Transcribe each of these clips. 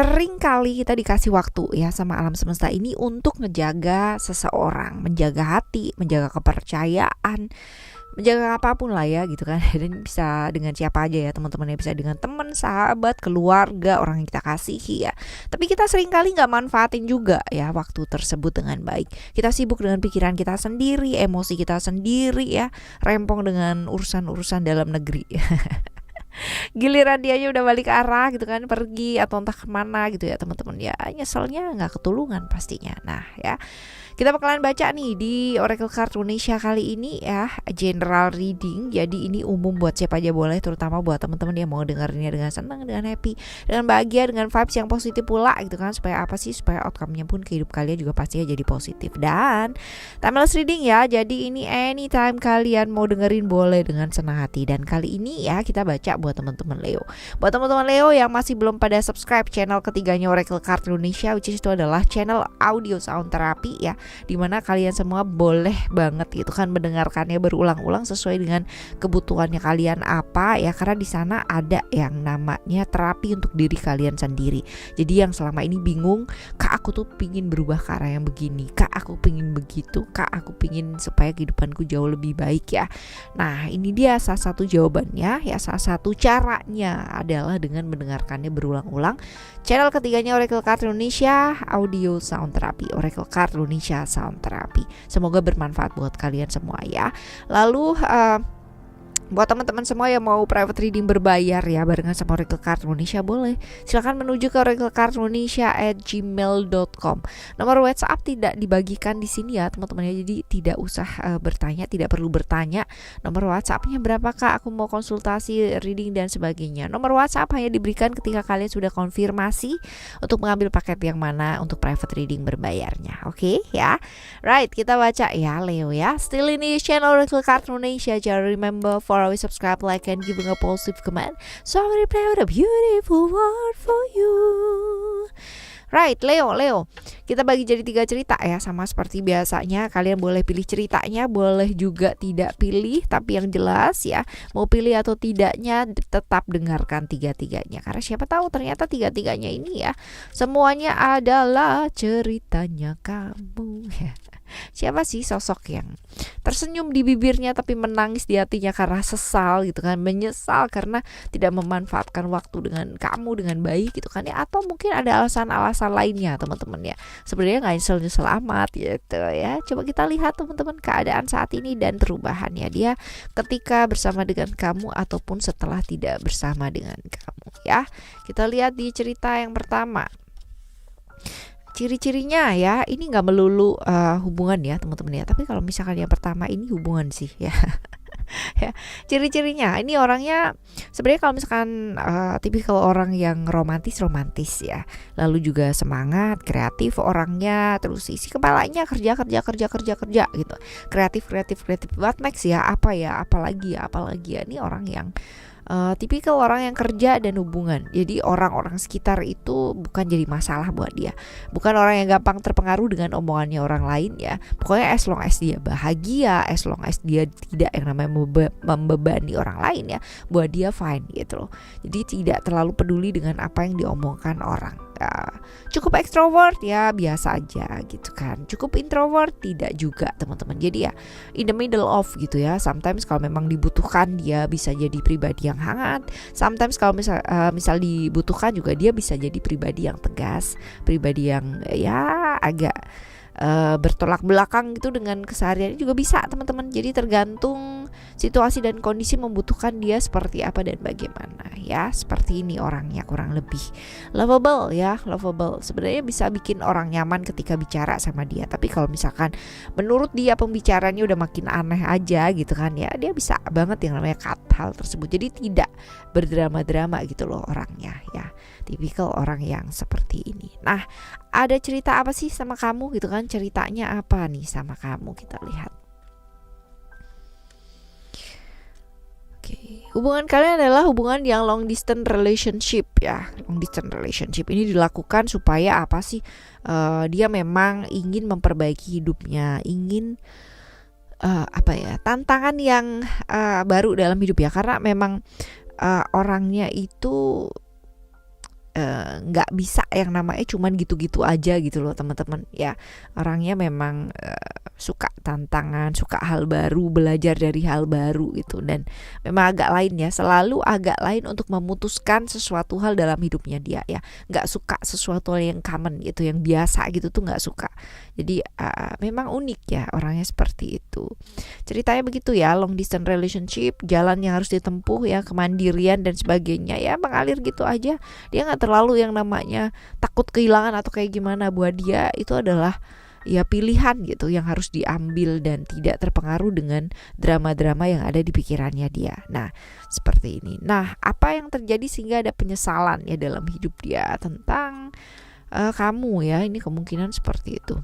Sering kali kita dikasih waktu ya sama alam semesta ini untuk ngejaga seseorang, menjaga hati, menjaga kepercayaan, menjaga apapun lah ya gitu kan. Dan bisa dengan siapa aja ya teman-teman ya, bisa dengan teman, sahabat, keluarga, orang yang kita kasihi ya. Tapi kita sering kali nggak manfaatin juga ya waktu tersebut dengan baik. Kita sibuk dengan pikiran kita sendiri, emosi kita sendiri ya, rempong dengan urusan-urusan dalam negeri. Giliran dianya udah balik arah gitu kan, pergi atau entah kemana gitu ya teman-teman ya, nyeselnya nggak ketulungan pastinya. Nah ya, kita bakalan baca nih di Oracle Card Indonesia kali ini ya, general reading. Jadi ini umum buat siapa aja boleh, terutama buat teman-teman yang mau dengerinnya dengan senang, dengan happy, dengan bahagia, dengan vibes yang positif pula gitu kan. Supaya apa sih? Supaya outcome-nya pun ke hidup kalian juga pastinya jadi positif. Dan timeless reading ya, jadi ini anytime kalian mau dengerin boleh dengan senang hati. Dan kali ini ya kita baca buat teman-teman Leo. Buat teman-teman Leo yang masih belum pada subscribe channel ketiganya Oracle Card Indonesia, which is itu adalah channel audio sound therapy ya, dimana kalian semua boleh banget gitu kan mendengarkannya berulang-ulang sesuai dengan kebutuhannya kalian apa ya, karena di sana ada yang namanya terapi untuk diri kalian sendiri. Jadi yang selama ini bingung, kak aku tuh pingin berubah ke arah yang begini, kak aku pingin begitu, kak aku pingin supaya kehidupanku jauh lebih baik ya. Nah ini dia salah satu jawabannya ya, salah satu caranya adalah dengan mendengarkannya berulang-ulang. Channel ketiganya Oracle Card Indonesia Audio Sound Therapy, Oracle Card Indonesia Sound Therapy. Semoga bermanfaat buat kalian semua ya. Lalu buat teman-teman semua yang mau private reading berbayar ya barengan sama Oracle Card Indonesia, boleh silakan menuju ke oraclecardindonesia@gmail.com. Nomor WhatsApp tidak dibagikan di sini ya teman-teman ya, jadi tidak usah bertanya, tidak perlu bertanya nomor WhatsAppnya berapa kak, aku mau konsultasi reading dan sebagainya. Nomor WhatsApp hanya diberikan ketika kalian sudah konfirmasi untuk mengambil paket yang mana untuk private reading berbayarnya. Oke ya. Right, kita baca ya Leo ya. Still ini channel Oracle Card Indonesia. Jangan remember for always subscribe, like, and giving a positive comment. So I'm gonna play with a beautiful word for you. Right, Leo, kita bagi jadi 3 cerita ya, sama seperti biasanya. Kalian boleh pilih ceritanya, boleh juga tidak pilih. Tapi yang jelas ya, mau pilih atau tidaknya tetap dengarkan 3-tiganya. Karena siapa tahu ternyata 3-tiganya ini ya, semuanya adalah ceritanya kamu ya. Siapa sih sosok yang tersenyum di bibirnya tapi menangis di hatinya karena sesal gitu kan, menyesal karena tidak memanfaatkan waktu dengan kamu dengan baik gitu kan ya, atau mungkin ada alasan-alasan lainnya teman-teman ya, sebenarnya nggak nyesel amat gitu ya. Coba kita lihat teman-teman keadaan saat ini dan perubahannya dia ketika bersama dengan kamu ataupun setelah tidak bersama dengan kamu ya. Kita lihat di cerita yang pertama. Ciri-cirinya ya, ini nggak melulu hubungan ya teman-teman ya, tapi kalau misalkan yang pertama ini hubungan sih ya. Ya, ciri-cirinya ini orangnya sebenarnya kalau misalkan tipikal orang yang romantis ya, lalu juga semangat, kreatif orangnya, terus isi kepalanya kerja gitu, kreatif what next ya, apalagi ya ini orang yang tipikal orang yang kerja dan hubungan. Jadi orang-orang sekitar itu bukan jadi masalah buat dia. Bukan orang yang gampang terpengaruh dengan omongannya orang lain ya. Pokoknya as long as dia bahagia, as long as dia tidak yang namanya membebani orang lain ya, buat dia fine gitu loh. Jadi tidak terlalu peduli dengan apa yang diomongkan orang. Cukup ekstrovert ya biasa aja gitu kan. Cukup introvert tidak juga teman-teman. Jadi ya in the middle of gitu ya. Sometimes kalau memang dibutuhkan dia bisa jadi pribadi yang hangat. Sometimes kalau misal dibutuhkan juga dia bisa jadi pribadi yang tegas, pribadi yang ya agak bertolak belakang gitu dengan kesehariannya juga bisa teman-teman. Jadi tergantung situasi dan kondisi membutuhkan dia seperti apa dan bagaimana ya. Seperti ini orangnya kurang lebih lovable. Sebenarnya bisa bikin orang nyaman ketika bicara sama dia. Tapi kalau misalkan menurut dia pembicaranya udah makin aneh aja gitu kan ya, dia bisa banget yang namanya cut hal tersebut. Jadi tidak berdrama-drama gitu loh orangnya ya. Tipikal orang yang seperti ini. Nah, ada cerita apa sih sama kamu gitu kan? Ceritanya apa nih sama kamu? Kita lihat. Oke, hubungan kalian adalah hubungan yang long distance relationship ya. Long distance relationship ini dilakukan supaya apa sih? Dia memang ingin memperbaiki hidupnya, ingin tantangan yang baru dalam hidup ya. Karena memang orangnya itu nggak bisa yang namanya cuman gitu-gitu aja gitu loh teman-teman ya. Orangnya memang suka tantangan, suka hal baru, belajar dari hal baru gitu, dan memang agak lain ya, selalu agak lain untuk memutuskan sesuatu hal dalam hidupnya dia ya. Nggak suka sesuatu yang common gitu, yang biasa gitu tuh nggak suka. Jadi memang unik ya orangnya seperti itu. Ceritanya begitu ya, long distance relationship, jalan yang harus ditempuh ya, kemandirian dan sebagainya ya, mengalir gitu aja. Dia nggak terlalu yang namanya takut kehilangan atau kayak gimana. Buat dia itu adalah ya pilihan gitu yang harus diambil dan tidak terpengaruh dengan drama-drama yang ada di pikirannya dia. Nah seperti ini. Nah apa yang terjadi sehingga ada penyesalan ya dalam hidup dia tentang kamu ya, ini kemungkinan seperti itu.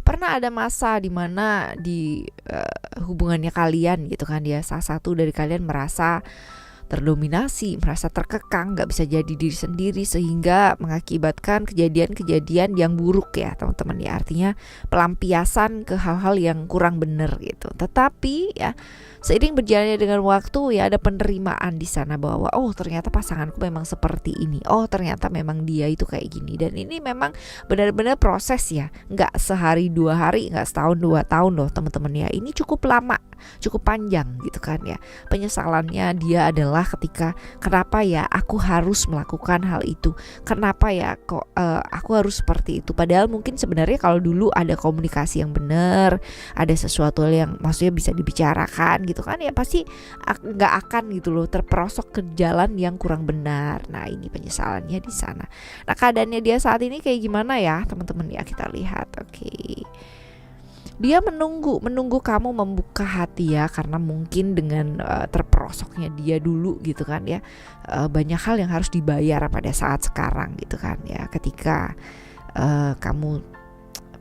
Pernah ada masa dimana di hubungannya kalian gitu kan, dia salah satu dari kalian merasa terdominasi, merasa terkekang, gak bisa jadi diri sendiri, sehingga mengakibatkan kejadian-kejadian yang buruk ya teman-teman ya. Artinya pelampiasan ke hal-hal yang kurang benar gitu. Tetapi ya seiring berjalannya dengan waktu ya ada penerimaan di sana bahwa oh ternyata pasanganku memang seperti ini, oh ternyata memang dia itu kayak gini. Dan ini memang benar-benar proses ya, nggak sehari 2 hari, nggak setahun 2 tahun loh teman-teman ya. Ini cukup lama, cukup panjang gitu kan ya. Penyesalannya dia adalah ketika kenapa ya aku harus melakukan hal itu, kenapa ya kok aku harus seperti itu. Padahal mungkin sebenarnya kalau dulu ada komunikasi yang benar, ada sesuatu yang maksudnya bisa dibicarakan gitu kan ya, pasti nggak akan gitu loh terperosok ke jalan yang kurang benar. Nah ini penyesalannya di sana. Nah keadaannya dia saat ini kayak gimana ya teman-teman ya, kita lihat. Oke. Dia menunggu kamu membuka hati ya, karena mungkin dengan terperosoknya dia dulu gitu kan ya, banyak hal yang harus dibayar pada saat sekarang gitu kan ya, ketika kamu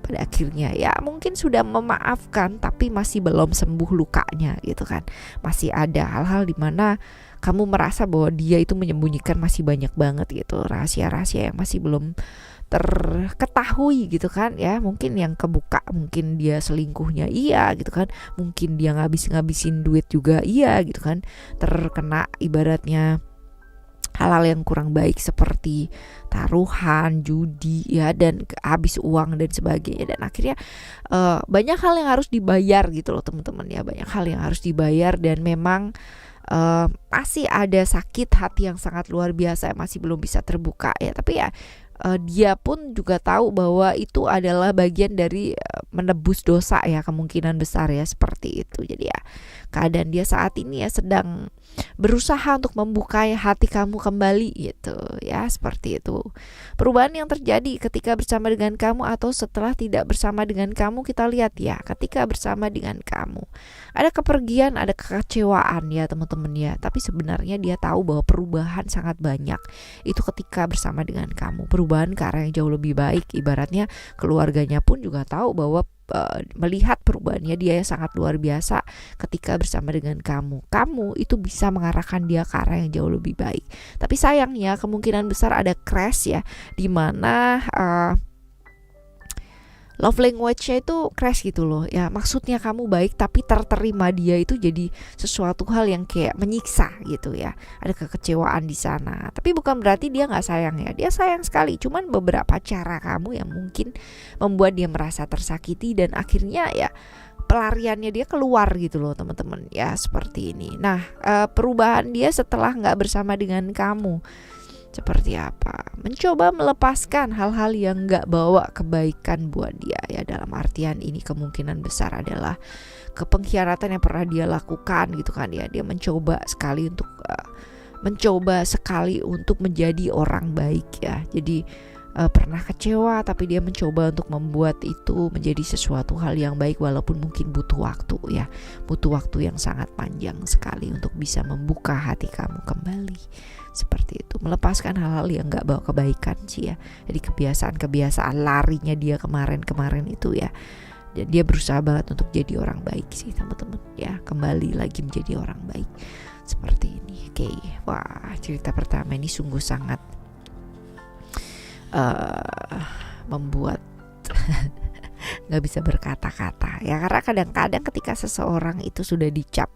pada akhirnya ya mungkin sudah memaafkan tapi masih belum sembuh lukanya gitu kan. Masih ada hal-hal di mana kamu merasa bahwa dia itu menyembunyikan masih banyak banget gitu, rahasia-rahasia yang masih belum terketahui gitu kan ya. Mungkin yang kebuka, mungkin dia selingkuhnya iya gitu kan, mungkin dia ngabisin duit juga iya gitu kan, terkena ibaratnya hal-hal yang kurang baik seperti taruhan, judi ya, dan habis uang dan sebagainya. Dan akhirnya banyak hal yang harus dibayar gitu loh teman-teman ya, banyak hal yang harus dibayar. Dan memang masih ada sakit hati yang sangat luar biasa, masih belum bisa terbuka ya. Tapi ya dia pun juga tahu bahwa itu adalah bagian dari menebus dosa ya, kemungkinan besar ya seperti itu. Jadi ya keadaan dia saat ini ya sedang berusaha untuk membuka hati kamu kembali gitu ya, seperti itu. Perubahan yang terjadi ketika bersama dengan kamu atau setelah tidak bersama dengan kamu, kita lihat ya, ketika bersama dengan kamu ada kepergian, ada kekecewaan ya teman-teman ya, tapi sebenarnya dia tahu bahwa perubahan sangat banyak itu ketika bersama dengan kamu, perubahan ke arah yang jauh lebih baik. Ibaratnya keluarganya pun juga tahu bahwa melihat perubahannya dia yang sangat luar biasa ketika bersama dengan kamu itu bisa mengarahkan dia ke arah yang jauh lebih baik. Tapi sayangnya kemungkinan besar ada crash ya, dimana love language-nya itu crash gitu loh ya. Maksudnya kamu baik tapi terterima dia itu jadi sesuatu hal yang kayak menyiksa gitu ya. Ada kekecewaan di sana. Tapi bukan berarti dia gak sayang ya, dia sayang sekali. Cuman beberapa cara kamu yang mungkin membuat dia merasa tersakiti, dan akhirnya ya pelariannya dia keluar gitu loh teman-teman ya, seperti ini. Nah perubahan dia setelah gak bersama dengan kamu seperti apa? Mencoba melepaskan hal-hal yang gak bawa kebaikan buat dia ya. Dalam artian ini kemungkinan besar adalah kepengkhianatan yang pernah dia lakukan gitu kan ya. Dia mencoba sekali untuk menjadi orang baik ya. Jadi pernah kecewa tapi dia mencoba untuk membuat itu menjadi sesuatu hal yang baik, walaupun mungkin butuh waktu ya. Butuh waktu yang sangat panjang sekali untuk bisa membuka hati kamu kembali. Seperti itu, melepaskan hal-hal yang gak bawa kebaikan sih ya. Jadi kebiasaan larinya dia kemarin itu ya, dan dia berusaha banget untuk jadi orang baik sih teman-teman ya, kembali lagi menjadi orang baik seperti ini. Oke, wah cerita pertama ini sungguh sangat membuat gak bisa berkata-kata ya, karena kadang-kadang ketika seseorang itu sudah dicap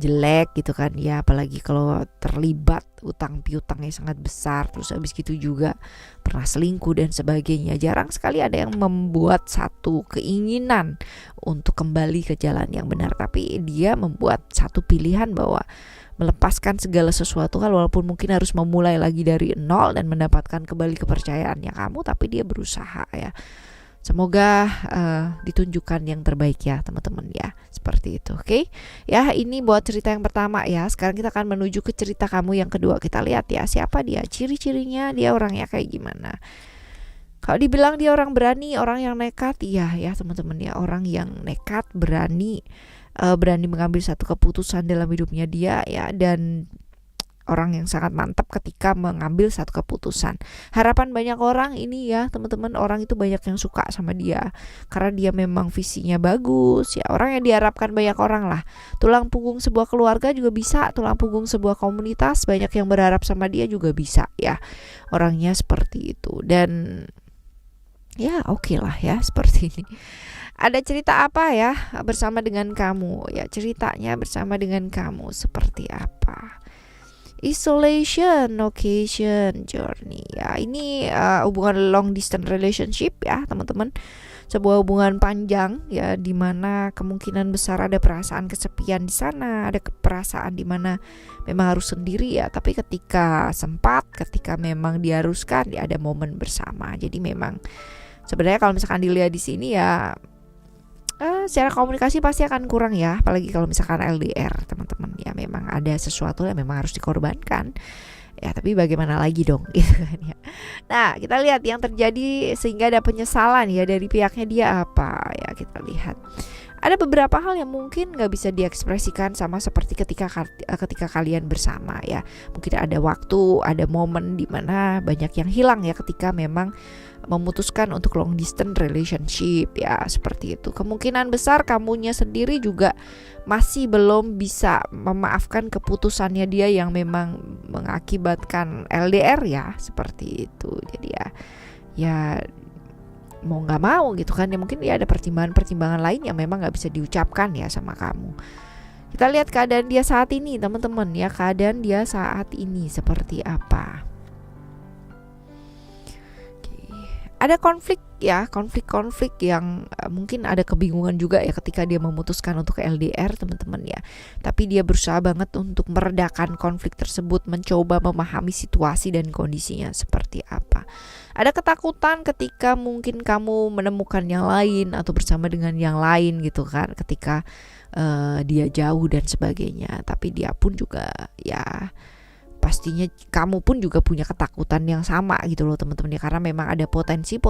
jelek gitu kan ya, apalagi kalau terlibat utang piutangnya sangat besar, terus habis gitu juga pernah selingkuh dan sebagainya. Jarang sekali ada yang membuat satu keinginan untuk kembali ke jalan yang benar, tapi dia membuat satu pilihan bahwa melepaskan segala sesuatu hal, walaupun mungkin harus memulai lagi dari nol dan mendapatkan kembali kepercayaannya kamu, tapi dia berusaha ya. Semoga ditunjukkan yang terbaik ya teman-teman ya, seperti itu. Oke ya, ini buat cerita yang pertama ya. Sekarang kita akan menuju ke cerita kamu yang kedua. Kita lihat ya, siapa dia, ciri-cirinya, dia orangnya kayak gimana. Kalau dibilang dia orang berani, orang yang nekat, iya ya teman-teman ya, orang yang nekat, berani mengambil satu keputusan dalam hidupnya dia ya, dan orang yang sangat mantap ketika mengambil satu keputusan. Harapan banyak orang ini ya teman-teman, orang itu banyak yang suka sama dia karena dia memang visinya bagus ya, orang yang diharapkan banyak orang lah. Tulang punggung sebuah keluarga juga bisa, tulang punggung sebuah komunitas, banyak yang berharap sama dia juga bisa ya. Orangnya seperti itu, dan ya oke lah ya seperti ini. Ada cerita apa ya bersama dengan kamu ya, ceritanya bersama dengan kamu seperti apa? Isolation, occasion, journey ya, ini hubungan long distance relationship ya teman-teman, sebuah hubungan panjang ya, dimana kemungkinan besar ada perasaan kesepian di sana, ada perasaan dimana memang harus sendiri ya, tapi ketika sempat, ketika memang diharuskan ya ada momen bersama. Jadi memang sebenarnya kalau misalkan dilihat di sini ya, secara komunikasi pasti akan kurang ya, apalagi kalau misalkan LDR teman-teman ya, memang ada sesuatu yang memang harus dikorbankan ya, tapi bagaimana lagi dong gitu kan ya. Nah kita lihat yang terjadi sehingga ada penyesalan ya dari pihaknya dia apa ya, kita lihat ada beberapa hal yang mungkin gak bisa diekspresikan sama seperti ketika kalian bersama ya. Mungkin ada waktu, ada momen dimana banyak yang hilang ya ketika memang memutuskan untuk long distance relationship ya, seperti itu. Kemungkinan besar kamunya sendiri juga masih belum bisa memaafkan keputusannya dia yang memang mengakibatkan LDR ya, seperti itu. Jadi ya mau nggak mau gitu kan ya, mungkin ya ada pertimbangan lain yang memang nggak bisa diucapkan ya sama kamu. Kita lihat keadaan dia saat ini teman-teman ya, keadaan dia saat ini seperti apa. Ada konflik ya, konflik yang mungkin ada kebingungan juga ya ketika dia memutuskan untuk LDR teman-teman ya. Tapi dia berusaha banget untuk meredakan konflik tersebut, mencoba memahami situasi dan kondisinya seperti apa. Ada ketakutan ketika mungkin kamu menemukan yang lain atau bersama dengan yang lain gitu kan, ketika dia jauh dan sebagainya. Tapi dia pun juga ya, pastinya kamu pun juga punya ketakutan yang sama gitu loh teman-teman ya, karena memang ada potensi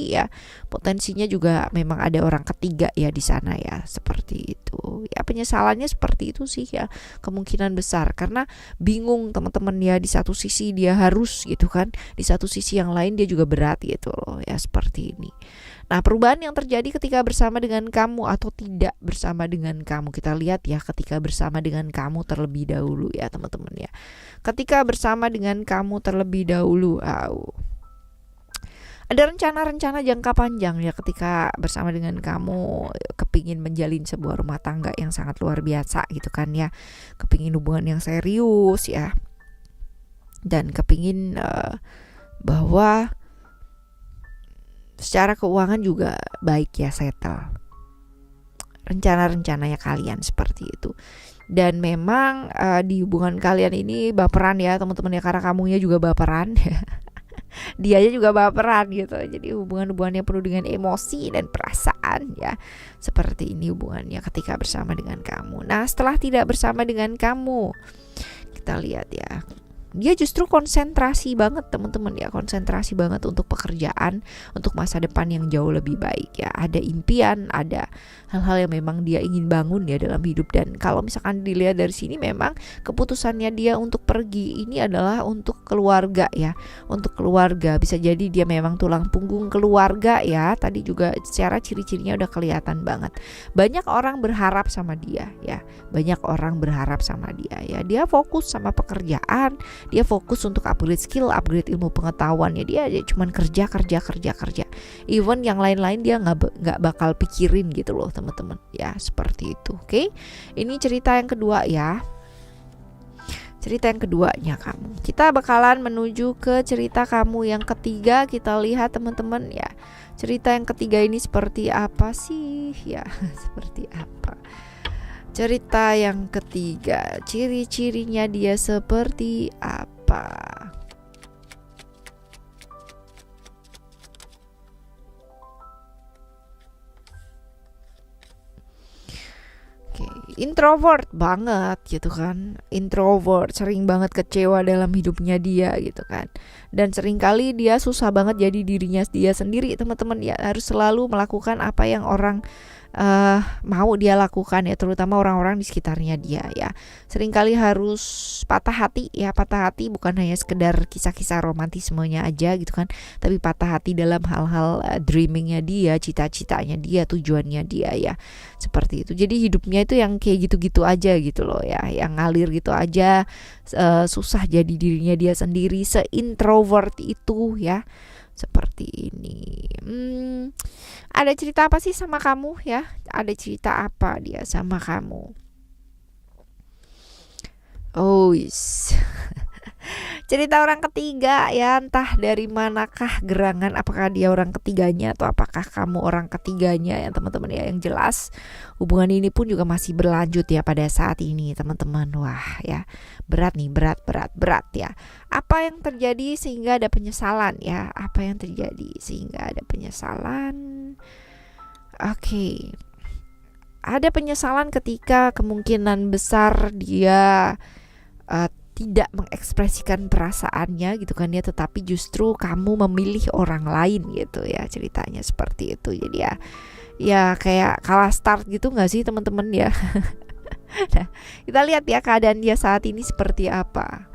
ya, potensinya juga memang ada orang ketiga ya di sana ya, seperti itu ya. Penyesalannya seperti itu sih ya, kemungkinan besar karena bingung teman-teman ya, di satu sisi dia harus gitu kan, di satu sisi yang lain dia juga berat gitu loh ya, seperti ini. Nah perubahan yang terjadi ketika bersama dengan kamu atau tidak bersama dengan kamu, kita lihat ya ketika bersama dengan kamu terlebih dahulu ya teman-teman ya. Ketika bersama dengan kamu terlebih dahulu, ada rencana-rencana jangka panjang ya ketika bersama dengan kamu, kepingin menjalin sebuah rumah tangga yang sangat luar biasa gitu kan ya, kepingin hubungan yang serius ya, dan kepingin bahwa secara keuangan juga baik ya, settle. Rencana-rencananya kalian seperti itu. Dan memang di hubungan kalian ini baperan ya teman-teman ya, karena kamunya juga baperan ya. Dianya juga baperan gitu. Jadi hubungan-hubungan yang penuh dengan emosi dan perasaan ya, seperti ini hubungannya ketika bersama dengan kamu. Nah setelah tidak bersama dengan kamu, kita lihat ya, dia justru konsentrasi banget teman-teman ya, konsentrasi banget untuk pekerjaan, untuk masa depan yang jauh lebih baik ya. Ada impian, ada hal-hal yang memang dia ingin bangun ya dalam hidup. Dan kalau misalkan dilihat dari sini, memang keputusannya dia untuk pergi ini adalah untuk keluarga ya, untuk keluarga. Bisa jadi dia memang tulang punggung keluarga ya. Tadi juga secara ciri-cirinya udah kelihatan banget. Banyak orang berharap sama dia ya, banyak orang berharap sama dia ya. Dia fokus sama pekerjaan, Dia fokus untuk upgrade skill, upgrade ilmu pengetahuannya. Dia cuman kerja. Even yang lain-lain dia nggak bakal pikirin gitu loh teman-teman ya, seperti itu. Oke, ini cerita yang kedua ya. Cerita yang keduanya kamu. Kita bakalan menuju ke cerita kamu yang ketiga. Kita lihat teman-teman ya. Cerita yang ketiga ini seperti apa sih ya? Seperti apa? Cerita yang ketiga, ciri-cirinya dia seperti apa? Introvert banget gitu kan, introvert, sering banget kecewa dalam hidupnya dia gitu kan, dan seringkali dia susah banget jadi dirinya dia sendiri teman-teman ya, harus selalu melakukan apa yang orang mau dia lakukan ya, terutama orang-orang di sekitarnya dia ya. Seringkali harus patah hati ya, patah hati bukan hanya sekedar kisah-kisah romantismenya aja gitu kan, tapi patah hati dalam hal-hal dreamingnya dia, cita-citanya dia, tujuannya dia ya, seperti itu. Jadi hidupnya itu yang kayak gitu-gitu aja gitu loh ya, yang ngalir gitu aja, susah jadi dirinya dia sendiri, se-introvert itu ya, seperti ini. Ada cerita apa sih sama kamu ya? Ada cerita apa dia sama kamu? Oh yes. Cerita orang ketiga ya, entah dari manakah gerangan, apakah dia orang ketiganya atau apakah kamu orang ketiganya ya teman-teman ya. Yang jelas hubungan ini pun juga masih berlanjut ya pada saat ini teman-teman. Wah ya, berat nih, berat ya. Apa yang terjadi sehingga ada penyesalan ya? Apa yang terjadi sehingga ada penyesalan? Oke. Ada penyesalan ketika kemungkinan besar dia tidak mengekspresikan perasaannya gitu kan ya, tetapi justru kamu memilih orang lain gitu ya, ceritanya seperti itu. Jadi ya kayak kalah start gitu nggak sih teman-teman ya. Nah, kita lihat ya keadaan dia saat ini seperti apa.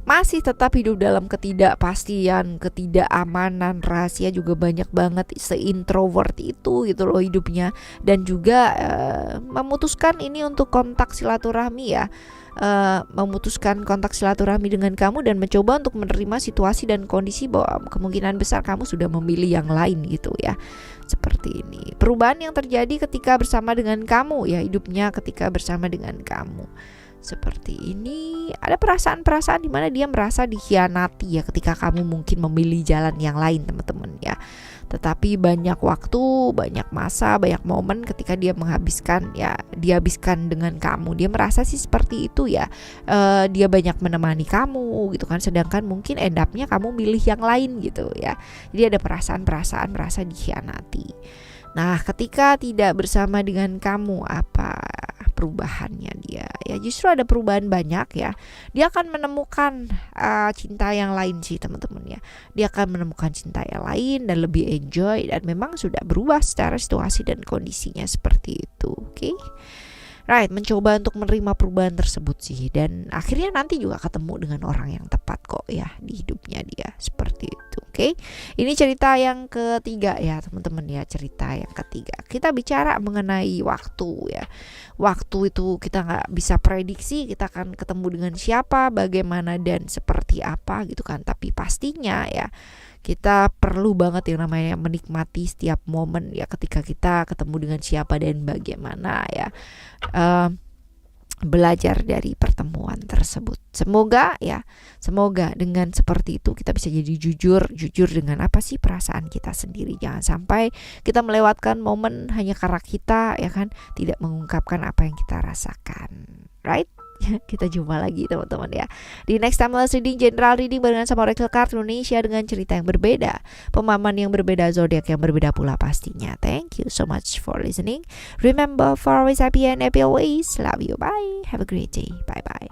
Masih tetap hidup dalam ketidakpastian, ketidakamanan, rahasia juga banyak banget, se-introvert itu gitu loh hidupnya. Dan juga memutuskan ini untuk kontak silaturahmi ya, memutuskan kontak silaturahmi dengan kamu dan mencoba untuk menerima situasi dan kondisi bahwa kemungkinan besar kamu sudah memilih yang lain gitu ya, seperti ini. Perubahan yang terjadi ketika bersama dengan kamu ya, hidupnya ketika bersama dengan kamu, seperti ini. Ada perasaan-perasaan di mana dia merasa dikhianati ya ketika kamu mungkin memilih jalan yang lain teman-teman ya. Tetapi banyak waktu, banyak masa, banyak momen ketika dia dihabiskan dengan kamu. Dia merasa sih seperti itu ya. Dia banyak menemani kamu gitu kan, sedangkan mungkin end up-nya kamu milih yang lain gitu ya. Jadi ada perasaan-perasaan merasa dikhianati. Nah, ketika tidak bersama dengan kamu, apa perubahannya dia? Ya justru ada perubahan banyak ya. Dia akan menemukan cinta yang lain sih teman-teman ya. Dia akan menemukan cinta yang lain dan lebih enjoy, dan memang sudah berubah secara situasi dan kondisinya seperti itu. Oke. Right, mencoba untuk menerima perubahan tersebut sih, dan akhirnya nanti juga ketemu dengan orang yang tepat kok ya di hidupnya dia, seperti itu. Oke. Ini cerita yang ketiga ya teman-teman ya, cerita yang ketiga. Kita bicara mengenai waktu ya. Waktu itu kita nggak bisa prediksi kita akan ketemu dengan siapa, bagaimana dan seperti apa gitu kan. Tapi pastinya ya kita perlu banget yang namanya menikmati setiap momen ya, ketika kita ketemu dengan siapa dan bagaimana ya. Belajar dari pertemuan tersebut. Semoga dengan seperti itu kita bisa jadi jujur dengan apa sih perasaan kita sendiri. Jangan sampai kita melewatkan momen hanya karena kita ya kan tidak mengungkapkan apa yang kita rasakan. Right? Kita jumpa lagi teman-teman ya di next timeless reading, general reading barengan sama Oracle Card Indonesia dengan cerita yang berbeda, pemahaman yang berbeda, zodiak yang berbeda pula pastinya. Thank you so much for listening. Remember, for always happy and happy always. Love you. Bye. Have a great day. Bye bye.